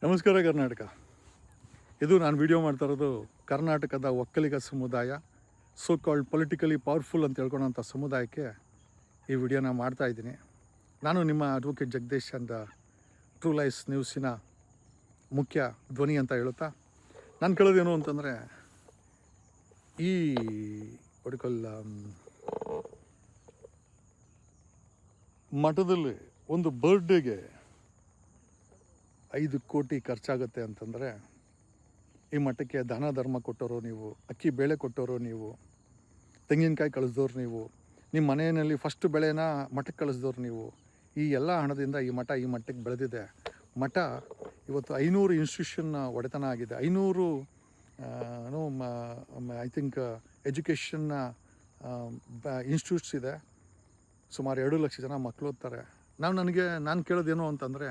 ನಮಸ್ಕಾರ ಕರ್ನಾಟಕ. ಇದು ನಾನು ವಿಡಿಯೋ ಮಾಡ್ತಾ ಇರೋದು ಕರ್ನಾಟಕದ ಒಕ್ಕಲಿಗ ಸಮುದಾಯ, ಸೋ ಕಾಲ್ಡ್ ಪೊಲಿಟಿಕಲಿ ಪವರ್ಫುಲ್ ಅಂತ ಹೇಳ್ಕೊಳೋಂಥ ಸಮುದಾಯಕ್ಕೆ ಈ ವಿಡಿಯೋನ ಮಾಡ್ತಾಯಿದ್ದೀನಿ. ನಾನು ನಿಮ್ಮ ಅಡ್ವೊಕೇಟ್ ಜಗದೀಶ್ ಅಂತ ಟ್ರೂ ಲೈಫ್ ನ್ಯೂಸಿನ ಮುಖ್ಯ ಧ್ವನಿ ಅಂತ ಹೇಳುತ್ತಾ, ನಾನು ಕೇಳೋದೇನು ಅಂತಂದರೆ, ಈ ಮಠದಲ್ಲಿ ಒಂದು ಬರ್ಡೇಗೆ 5 ಕೋಟಿ ಖರ್ಚಾಗುತ್ತೆ ಅಂತಂದರೆ, ಈ ಮಠಕ್ಕೆ ದಾನ ಧರ್ಮ ಕೊಟ್ಟವರು ನೀವು, ಅಕ್ಕಿ ಬೇಳೆ ಕೊಟ್ಟವರು ನೀವು, ತೆಂಗಿನಕಾಯಿ ಕಳಿಸ್ದವ್ರು ನೀವು, ನಿಮ್ಮ ಮನೆಯಲ್ಲಿ ಫಸ್ಟ್ ಬೆಳೆನ ಮಠಕ್ಕೆ ಕಳಿಸ್ದವ್ರು ನೀವು. ಈ ಎಲ್ಲ ಹಣದಿಂದ ಈ ಮಟ್ಟಕ್ಕೆ ಬೆಳೆದಿದೆ. ಮಠ ಇವತ್ತು 500 ಇನ್ಸ್ಟಿಟ್ಯೂಷನ್ನ ಒಡೆತನ ಆಗಿದೆ. 500 ಐ ಥಿಂಕ್ ಎಜುಕೇಷನ್ನ ಇನ್ಸ್ಟಿಟ್ಯೂಟ್ಸ್ ಇದೆ. ಸುಮಾರು 2 ಲಕ್ಷ ಜನ ಮಕ್ಕಳು ಓದ್ತಾರೆ. ನಾನು ಕೇಳೋದೇನು ಅಂತಂದರೆ,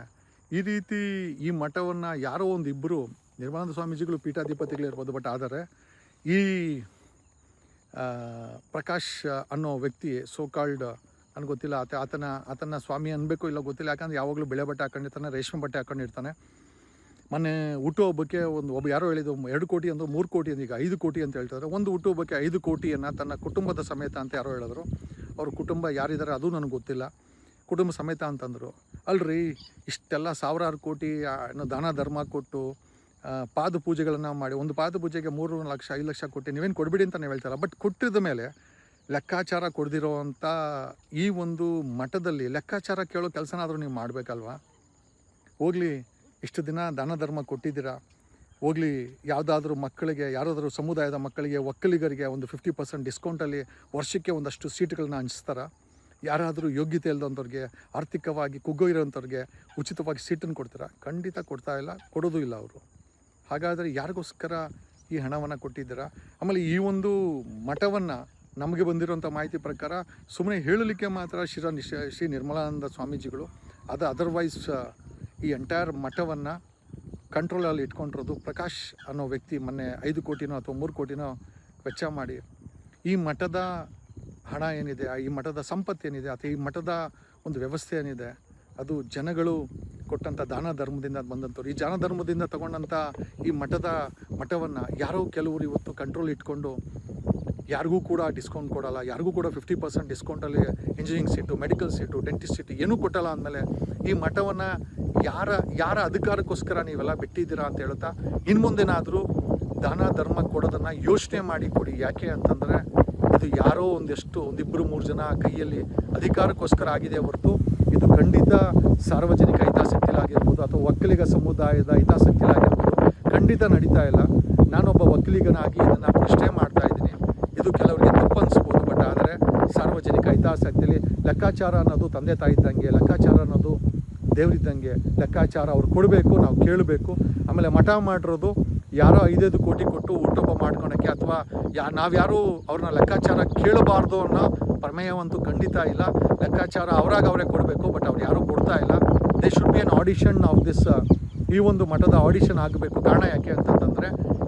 ಈ ರೀತಿ ಈ ಮಠವನ್ನು ಯಾರೋ ಒಂದು ಇಬ್ಬರು ನಿರ್ಮಲಾನಂದ ಸ್ವಾಮೀಜಿಗಳು ಪೀಠಾಧಿಪತಿಗಳಿರ್ಬೋದು, ಬಟ್ ಆದರೆ ಈ ಪ್ರಕಾಶ್ ಅನ್ನೋ ವ್ಯಕ್ತಿ ಸೋ ಕಾಲ್ಡ್ ನನಗೆ ಗೊತ್ತಿಲ್ಲ, ಆತನ ಸ್ವಾಮಿ ಅನ್ಬೇಕು ಇಲ್ಲ ಗೊತ್ತಿಲ್ಲ, ಯಾಕಂದರೆ ಯಾವಾಗಲೂ ಬೆಳೆ ಬಟ್ಟೆ ಹಾಕೊಂಡಿರ್ತಾನೆ, ರೇಷ್ಮೆ ಬಟ್ಟೆ ಹಾಕೊಂಡಿರ್ತಾನೆ. ಮೊನ್ನೆ ಹುಟ್ಟುಹಬ್ಬಕ್ಕೆ ಒಬ್ಬ ಯಾರೋ ಹೇಳಿದ್ದು 2 ಕೋಟಿ ಅಂದರು, 3 ಕೋಟಿ ಅಂತ, ಈಗ 5 ಕೋಟಿ ಅಂತ ಹೇಳ್ತಾರೆ. ಒಂದು ಹುಟ್ಟುಹಬ್ಬಕ್ಕೆ 5 ಕೋಟಿಯನ್ನು ತನ್ನ ಕುಟುಂಬದ ಸಮೇತ ಅಂತ ಯಾರೋ ಹೇಳಿದ್ರು. ಅವ್ರ ಕುಟುಂಬ ಯಾರಿದ್ದಾರೆ ಅದು ನನಗೆ ಗೊತ್ತಿಲ್ಲ. ಕುಟುಂಬ ಸಮೇತ ಅಂತಂದರು. ಅಲ್ರಿ, ಇಷ್ಟೆಲ್ಲ ಸಾವಿರಾರು ಕೋಟಿ ದಾನ ಧರ್ಮ ಕೊಟ್ಟು ಪಾದ ಪೂಜೆಗಳನ್ನು ಮಾಡಿ, ಒಂದು ಪಾದ ಪೂಜೆಗೆ 3 ಲಕ್ಷ 5 ಲಕ್ಷ ಕೊಟ್ಟು ನೀವೇನು ಕೊಡಬೇಡಿ ಅಂತ ನೀವು ಹೇಳ್ತಾರ. ಬಟ್ ಕೊಟ್ಟಿದ ಮೇಲೆ ಲೆಕ್ಕಾಚಾರ ಕೊಡ್ದಿರೋವಂಥ ಈ ಒಂದು ಮಠದಲ್ಲಿ ಲೆಕ್ಕಾಚಾರ ಕೇಳೋ ಕೆಲಸನಾದರೂ ನೀವು ಮಾಡಬೇಕಲ್ವಾ? ಹೋಗಲಿ, ಇಷ್ಟು ದಿನ ದಾನ ಧರ್ಮ ಕೊಟ್ಟಿದ್ದೀರಾ, ಹೋಗಲಿ, ಯಾವುದಾದ್ರೂ ಮಕ್ಕಳಿಗೆ, ಯಾರಾದರೂ ಸಮುದಾಯದ ಮಕ್ಕಳಿಗೆ, ಒಕ್ಕಲಿಗರಿಗೆ ಒಂದು 50% ಡಿಸ್ಕೌಂಟಲ್ಲಿ ವರ್ಷಕ್ಕೆ ಒಂದಷ್ಟು ಸೀಟ್ಗಳನ್ನ ಹಂಚ್ತಾರ? ಯಾರಾದರೂ ಯೋಗ್ಯತೆ ಇಲ್ಲದಂಥವ್ರಿಗೆ, ಆರ್ಥಿಕವಾಗಿ ಕುಗ್ಗೋಗಿರೋಂಥವ್ರಿಗೆ ಉಚಿತವಾಗಿ ಸೀಟನ್ನು ಕೊಡ್ತೀರಾ? ಖಂಡಿತ ಕೊಡ್ತಾ ಇಲ್ಲ, ಕೊಡೋದು ಇಲ್ಲ ಅವರು. ಹಾಗಾದರೆ ಯಾರಿಗೋಸ್ಕರ ಈ ಹಣವನ್ನು ಕೊಟ್ಟಿದ್ದೀರಾ? ಆಮೇಲೆ ಈ ಒಂದು ಮಠವನ್ನು ನಮಗೆ ಬಂದಿರೋಂಥ ಮಾಹಿತಿ ಪ್ರಕಾರ ಸುಮ್ಮನೆ ಹೇಳಲಿಕ್ಕೆ ಮಾತ್ರ ಶ್ರೀ ನಿರ್ಮಲಾನಂದ ಸ್ವಾಮೀಜಿಗಳು, ಅದರ್ವೈಸ್ ಈ ಎಂಟೈರ್ ಮಠವನ್ನು ಕಂಟ್ರೋಲಲ್ಲಿ ಇಟ್ಕೊಂಡಿರೋದು ಪ್ರಕಾಶ್ ಅನ್ನೋ ವ್ಯಕ್ತಿ ಮೊನ್ನೆ 5 ಕೋಟಿನೋ ಅಥವಾ 3 ಕೋಟಿನೋ ವೆಚ್ಚ ಮಾಡಿ ಈ ಮಠದ ಹಣ ಏನಿದೆ, ಈ ಮಠದ ಸಂಪತ್ತೇನಿದೆ, ಅಥವಾ ಈ ಮಠದ ಒಂದು ವ್ಯವಸ್ಥೆ ಏನಿದೆ, ಅದು ಜನಗಳು ಕೊಟ್ಟಂಥ ದಾನ ಧರ್ಮದಿಂದ ಬಂದಂಥವ್ರು. ಈ ದಾನ ಧರ್ಮದಿಂದ ತಗೊಂಡಂಥ ಈ ಮಠವನ್ನು ಯಾರೋ ಕೆಲವರು ಇವತ್ತು ಕಂಟ್ರೋಲ್ ಇಟ್ಕೊಂಡು ಯಾರಿಗೂ ಕೂಡ ಡಿಸ್ಕೌಂಟ್ ಕೊಡಲ್ಲ, ಯಾರಿಗೂ ಕೂಡ 50% ಡಿಸ್ಕೌಂಟಲ್ಲಿ engineering seat, medical seat, dentist seat ಏನೂ ಕೊಟ್ಟಲ್ಲ ಅಂದಮೇಲೆ ಈ ಮಠವನ್ನು ಯಾರ ಅಧಿಕಾರಕ್ಕೋಸ್ಕರ ನೀವೆಲ್ಲ ಬಿಟ್ಟಿದ್ದೀರಾ ಅಂತ ಹೇಳ್ತಾ, ಇನ್ನು ಮುಂದೆನಾದರೂ ದಾನ ಧರ್ಮ ಕೊಡೋದನ್ನು ಯೋಚನೆ ಮಾಡಿ ಕೊಡಿ. ಯಾಕೆ ಅಂತಂದರೆ, ಇದು ಯಾರೋ ಒಂದಿಬ್ಬರು 3 ಜನ ಕೈಯಲ್ಲಿ ಅಧಿಕಾರಕ್ಕೋಸ್ಕರ ಆಗಿದೆ ಹೊರತು ಇದು ಖಂಡಿತ ಸಾರ್ವಜನಿಕ ಹಿತಾಸಕ್ತಿಲಾಗಿರ್ಬೋದು ಅಥವಾ ಒಕ್ಕಲಿಗ ಸಮುದಾಯದ ಹಿತಾಸಕ್ತಿಲಾಗಿರ್ಬೋದು ಖಂಡಿತ ನಡೀತಾ ಇಲ್ಲ. ನಾನೊಬ್ಬ ಒಕ್ಕಲಿಗನಾಗಿ ಇದನ್ನು ಪ್ರಶ್ನೆ ಮಾಡ್ತಾ ಇದ್ದೀನಿ. ಇದು ಕೆಲವರಿಗೆ ತಪ್ಪು ಅನಿಸ್ಬೋದು, ಬಟ್ ಆದರೆ ಸಾರ್ವಜನಿಕ ಹಿತಾಸಕ್ತಿಯಲ್ಲಿ ಲೆಕ್ಕಾಚಾರ ಅನ್ನೋದು ತಂದೆ ತಾಯಿ ಇದ್ದಂಗೆ, ಲೆಕ್ಕಾಚಾರ ಅನ್ನೋದು ದೇವರಿದ್ದಂಗೆ. ಲೆಕ್ಕಾಚಾರ ಅವ್ರು ಕೊಡಬೇಕು, ನಾವು ಕೇಳಬೇಕು. ಆಮೇಲೆ ಮಠ ಮಾಡಿರೋದು ಯಾರೋ 5 ಕೋಟಿ ಕೊಟ್ಟು ಹುಟ್ಟುಹಬ್ಬ ಮಾಡ್ಕೊಳಕ್ಕೆ, ಅಥವಾ ನಾವ್ಯಾರೂ ಅವ್ರನ್ನ ಲೆಕ್ಕಾಚಾರ ಕೇಳಬಾರ್ದು ಅನ್ನೋ ಪ್ರಮೇಯವಂತೂ ಖಂಡಿತ ಇಲ್ಲ. ಲೆಕ್ಕಾಚಾರ ಅವರೇ ಕೊಡಬೇಕು, ಬಟ್ ಅವ್ರು ಯಾರೂ ಕೊಡ್ತಾ ಇಲ್ಲ. They should be an audition of this. ಈ ಒಂದು ಮಠದ ಆಡಿಷನ್ ಆಗಬೇಕು. ಕಾರಣ ಯಾಕೆ ಅಂತಂತಂದರೆ,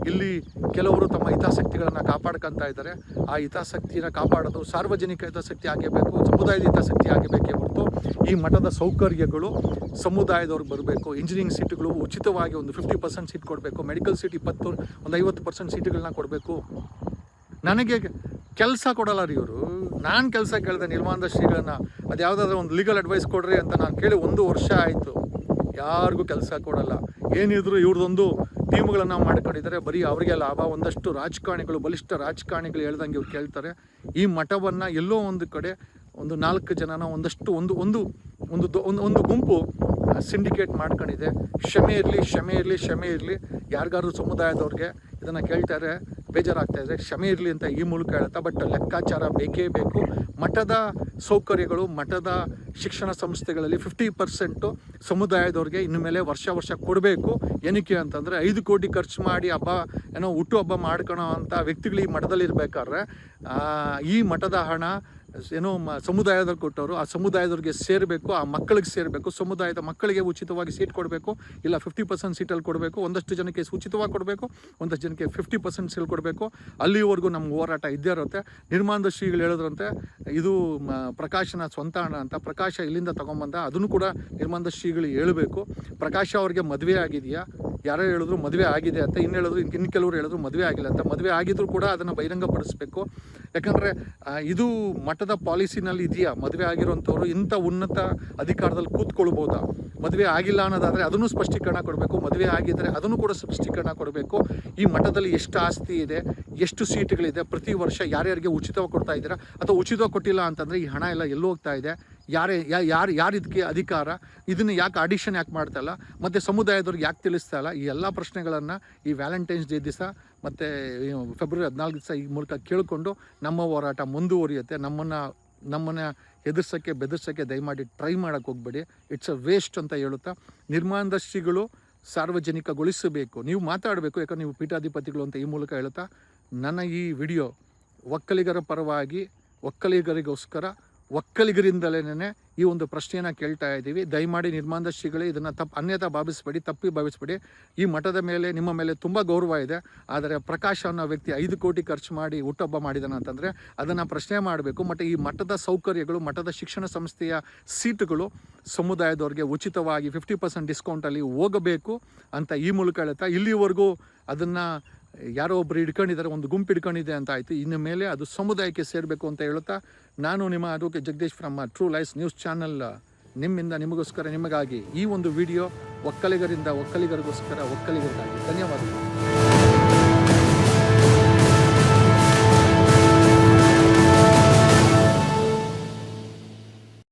ಇಲ್ಲಿ ಕೆಲವರು ತಮ್ಮ ಹಿತಾಸಕ್ತಿಗಳನ್ನು ಕಾಪಾಡ್ಕೊತಾ ಇದ್ದಾರೆ. ಆ ಹಿತಾಸಕ್ತಿನ ಕಾಪಾಡೋದು ಸಾರ್ವಜನಿಕ ಹಿತಾಸಕ್ತಿ ಆಗಬೇಕು, ಸಮುದಾಯದ ಹಿತಾಸಕ್ತಿ ಆಗಬೇಕೇ ಹೊರತು ಈ ಮಠದ ಸೌಕರ್ಯಗಳು ಸಮುದಾಯದವ್ರಿಗೆ ಬರಬೇಕು. ಇಂಜಿನಿಯರಿಂಗ್ ಸೀಟುಗಳು ಉಚಿತವಾಗಿ ಒಂದು 50% ಸೀಟ್ ಕೊಡಬೇಕು, ಮೆಡಿಕಲ್ ಸೀಟ್ ಒಂದು 50% ಸೀಟುಗಳನ್ನ ಕೊಡಬೇಕು. ನನಗೆ ಕೆಲಸ ಕೊಡಲ್ಲ ರೀ ಇವರು. ನಾನು ಕೆಲಸ ಕೇಳಿದೆ ನಿರ್ಮಲಾನಂದ ಶ್ರೀಗಳನ್ನ, ಅದು ಯಾವುದಾದ್ರೂ ಒಂದು ಲೀಗಲ್ ಅಡ್ವೈಸ್ ಕೊಡ್ರಿ ಅಂತ ನಾನು ಕೇಳಿ 1 ವರ್ಷ ಆಯಿತು. ಯಾರಿಗೂ ಕೆಲಸ ಕೊಡಲ್ಲ. ಏನಿದ್ರು ಇವ್ರದ್ದೊಂದು ಟೀಮ್ಗಳನ್ನು ಮಾಡ್ಕೊಂಡಿದ್ದಾರೆ, ಬರೀ ಅವರಿಗೆ ಲಾಭ. ಒಂದಷ್ಟು ರಾಜಕಾರಣಿಗಳು, ಬಲಿಷ್ಠ ರಾಜಕಾರಣಿಗಳು ಹೇಳ್ದಂಗೆ ಇವ್ರು ಕೇಳ್ತಾರೆ. ಈ ಮಠವನ್ನು ಎಲ್ಲೋ ಒಂದು ಕಡೆ ಒಂದು 4 ಜನನ ಒಂದು ಗುಂಪು ಸಿಂಡಿಕೇಟ್ ಮಾಡ್ಕೊಂಡಿದೆ. ಕ್ಷಮೆ ಇರಲಿ. ಯಾರಿಗಾದ್ರು ಸಮುದಾಯದವ್ರಿಗೆ ಇದನ್ನು ಕೇಳ್ತಾರೆ, ಬೇಜಾರಾಗ್ತಾಯಿದ್ರೆ ಕ್ಷಮೆ ಇರಲಿ ಅಂತ ಈ ಮೂಲಕ ಹೇಳ್ತಾ, ಬಟ್ ಲೆಕ್ಕಾಚಾರ ಬೇಕೇ ಬೇಕು. ಮಠದ ಸೌಕರ್ಯಗಳು, ಮಠದ ಶಿಕ್ಷಣ ಸಂಸ್ಥೆಗಳಲ್ಲಿ 50% ಸಮುದಾಯದವ್ರಿಗೆ ಇನ್ನು ಮೇಲೆ ವರ್ಷ ಕೊಡಬೇಕು. ಏನಕ್ಕೆ ಅಂತಂದರೆ, 5 ಕೋಟಿ ಖರ್ಚು ಮಾಡಿ ಹುಟ್ಟುಹಬ್ಬ ಮಾಡ್ಕೊಳೋ ಅಂಥ ವ್ಯಕ್ತಿಗಳು ಈ ಮಠದಲ್ಲಿ ಇರಬೇಕಾದ್ರೆ ಈ ಮಠದ ಹಣ ಏನೋ ಸಮುದಾಯದವ್ರು ಕೊಟ್ಟವರು, ಆ ಸಮುದಾಯದವ್ರಿಗೆ ಸೇರಬೇಕು, ಆ ಮಕ್ಕಳಿಗೆ ಸೇರಬೇಕು, ಸಮುದಾಯದ ಮಕ್ಕಳಿಗೆ ಉಚಿತವಾಗಿ ಸೀಟ್ ಕೊಡಬೇಕು, ಇಲ್ಲ 50% ಸೀಟಲ್ಲಿ ಕೊಡಬೇಕು, ಒಂದಷ್ಟು ಜನಕ್ಕೆ ಉಚಿತವಾಗಿ ಕೊಡಬೇಕು, ಒಂದಷ್ಟು ಜನಕ್ಕೆ 50% ಸೀಟ್ ಕೊಡಬೇಕು. ಅಲ್ಲಿವರೆಗೂ ನಮ್ಮ ಹೋರಾಟ ಇದ್ದೇ ಇರುತ್ತೆ. ನಿರ್ಮಾಣದ ಶ್ರೀಗಳು ಹೇಳಿದ್ರಂತೆ ಇದು ಪ್ರಕಾಶನ ಸ್ವಂತ ಹಣ ಅಂತ. ಪ್ರಕಾಶ ಇಲ್ಲಿಂದ ತೊಗೊಂಬಂದ, ಅದನ್ನು ಕೂಡ ನಿರ್ಮಾಣದ ಶ್ರೀಗಳು ಹೇಳಬೇಕು. ಪ್ರಕಾಶ ಅವ್ರಿಗೆ ಮದುವೆ ಆಗಿದೆಯಾ, ಯಾರೋ ಹೇಳಿದ್ರು ಮದುವೆ ಆಗಿದೆ ಅಂತ, ಇನ್ನು ಹೇಳಿದ್ರು ಇನ್ನು ಕೆಲವರು ಹೇಳಿದ್ರು ಮದುವೆ ಆಗಿಲ್ಲ ಅಂತ. ಮದುವೆ ಆಗಿದ್ರು ಕೂಡ ಅದನ್ನು ಬಹಿರಂಗಪಡಿಸ್ಬೇಕು. ಯಾಕಂದರೆ ಇದು ಮಠದ ಪಾಲಿಸಿನಲ್ಲಿ ಇದೆಯಾ, ಮದುವೆ ಆಗಿರೋಂಥವ್ರು ಇಂಥ ಉನ್ನತ ಅಧಿಕಾರದಲ್ಲಿ ಕೂತ್ಕೊಳ್ಬೋದಾ? ಮದುವೆ ಆಗಿಲ್ಲ ಅನ್ನೋದಾದರೆ ಅದನ್ನು ಸ್ಪಷ್ಟೀಕರಣ ಕೊಡಬೇಕು, ಮದುವೆ ಆಗಿದ್ದರೆ ಅದನ್ನು ಕೂಡ ಸ್ಪಷ್ಟೀಕರಣ ಕೊಡಬೇಕು. ಈ ಮಠದಲ್ಲಿ ಎಷ್ಟು ಆಸ್ತಿ ಇದೆ, ಎಷ್ಟು ಸೀಟ್ಗಳಿದೆ, ಪ್ರತಿ ವರ್ಷ ಯಾರ್ಯಾರಿಗೆ ಉಚಿತವಾಗಿ ಕೊಡ್ತಾ ಇದ್ದೀರಾ, ಅಥವಾ ಉಚಿತವಾಗಿ ಕೊಟ್ಟಿಲ್ಲ ಅಂತಂದರೆ ಈ ಹಣ ಎಲ್ಲ ಎಲ್ಲೂ ಹೋಗ್ತಾ ಇದೆ, ಯಾರು ಇದಕ್ಕೆ ಅಧಿಕಾರ, ಇದನ್ನು ಯಾಕೆ ಆಡಿಷನ್ ಯಾಕೆ ಮಾಡ್ತಾ ಇಲ್ಲ, ಮತ್ತು ಸಮುದಾಯದವ್ರಿಗೆ ಯಾಕೆ ತಿಳಿಸ್ತಾ ಇಲ್ಲ? ಈ ಎಲ್ಲ ಪ್ರಶ್ನೆಗಳನ್ನು ಈ ವ್ಯಾಲೆಂಟೈನ್ಸ್ ಡೇ ದಿವಸ ಮತ್ತು ಫೆಬ್ರವರಿ 14 ದಿವಸ ಈ ಮೂಲಕ ಕೇಳಿಕೊಂಡು ನಮ್ಮ ಹೋರಾಟ ಮುಂದುವರಿಯುತ್ತೆ. ನಮ್ಮನ್ನು ಎದುರ್ಸೋಕ್ಕೆ ಬೆದರ್ಸೋಕ್ಕೆ ದಯಮಾಡಿ ಟ್ರೈ ಮಾಡೋಕ್ಕೆ ಹೋಗಬೇಡಿ. ಇಟ್ಸ್ ಅ ವೇಸ್ಟ್ ಅಂತ ಹೇಳುತ್ತಾ, ನಿರ್ಮಾಣದ ಶ್ರೀಗಳು ಸಾರ್ವಜನಿಕಗೊಳಿಸಬೇಕು. ನೀವು ಮಾತಾಡಬೇಕು, ಯಾಕಂದ್ರೆ ನೀವು ಪೀಠಾಧಿಪತಿಗಳು ಅಂತ ಈ ಮೂಲಕ ಹೇಳುತ್ತಾ, ನನ್ನ ಈ ವಿಡಿಯೋ ಒಕ್ಕಲಿಗರ ಪರವಾಗಿ, ಒಕ್ಕಲಿಗರಿಗೋಸ್ಕರ, ಒಕ್ಕಲಿಗರಿಂದಲೇ ಈ ಒಂದು ಪ್ರಶ್ನೆಯನ್ನು ಕೇಳ್ತಾ ಇದ್ದೀವಿ. ದಯಮಾಡಿ ನಿರ್ಮಾಣದ ಶ್ರೀಗಳೇ ಇದನ್ನು ಅನ್ಯತಾ ಭಾವಿಸಬೇಡಿ, ತಪ್ಪಿ ಭಾವಿಸಬೇಡಿ. ಈ ಮಠದ ಮೇಲೆ, ನಿಮ್ಮ ಮೇಲೆ ತುಂಬ ಗೌರವ ಇದೆ. ಆದರೆ ಪ್ರಕಾಶ್ ಅನ್ನೋ ವ್ಯಕ್ತಿ 5 ಕೋಟಿ ಖರ್ಚು ಮಾಡಿ ಹುಟ್ಟುಹಬ್ಬ ಮಾಡಿದಾನೆ ಅಂತಂದರೆ ಅದನ್ನು ಪ್ರಶ್ನೆ ಮಾಡಬೇಕು. ಮತ್ತು ಈ ಮಠದ ಸೌಕರ್ಯಗಳು, ಮಠದ ಶಿಕ್ಷಣ ಸಂಸ್ಥೆಯ ಸೀಟುಗಳು ಸಮುದಾಯದವ್ರಿಗೆ ಉಚಿತವಾಗಿ 50% ಡಿಸ್ಕೌಂಟಲ್ಲಿ ಹೋಗಬೇಕು ಅಂತ ಈ ಮೂಲಕ ಹೇಳುತ್ತಾ, ಇಲ್ಲಿವರೆಗೂ ಅದನ್ನು ಯಾರೋ ಒಬ್ಬರು ಹಿಡ್ಕೊಂಡಿದ್ದಾರೆ, ಒಂದು ಗುಂಪು ಹಿಡ್ಕೊಂಡಿದೆ ಅಂತ ಆಯಿತು. ಇನ್ನು ಮೇಲೆ ಅದು ಸಮುದಾಯಕ್ಕೆ ಸೇರಬೇಕು ಅಂತ ಹೇಳುತ್ತಾ, ನಾನು ನಿಮ್ಮ advocate Jagadish from true life news channel, ನಿಮ್ಮಿಂದ ನಿಮಗೋಸ್ಕರ, ನಿಮಗಾಗಿ ಈ ಒಂದು ವಿಡಿಯೋ ಒಕ್ಕಲಿಗರಿಂದ ಒಕ್ಕಲಿಗರಿಗೋಸ್ಕರ, ಒಕ್ಕಲಿಗರಿಗಾಗಿ. ಧನ್ಯವಾದಗಳು.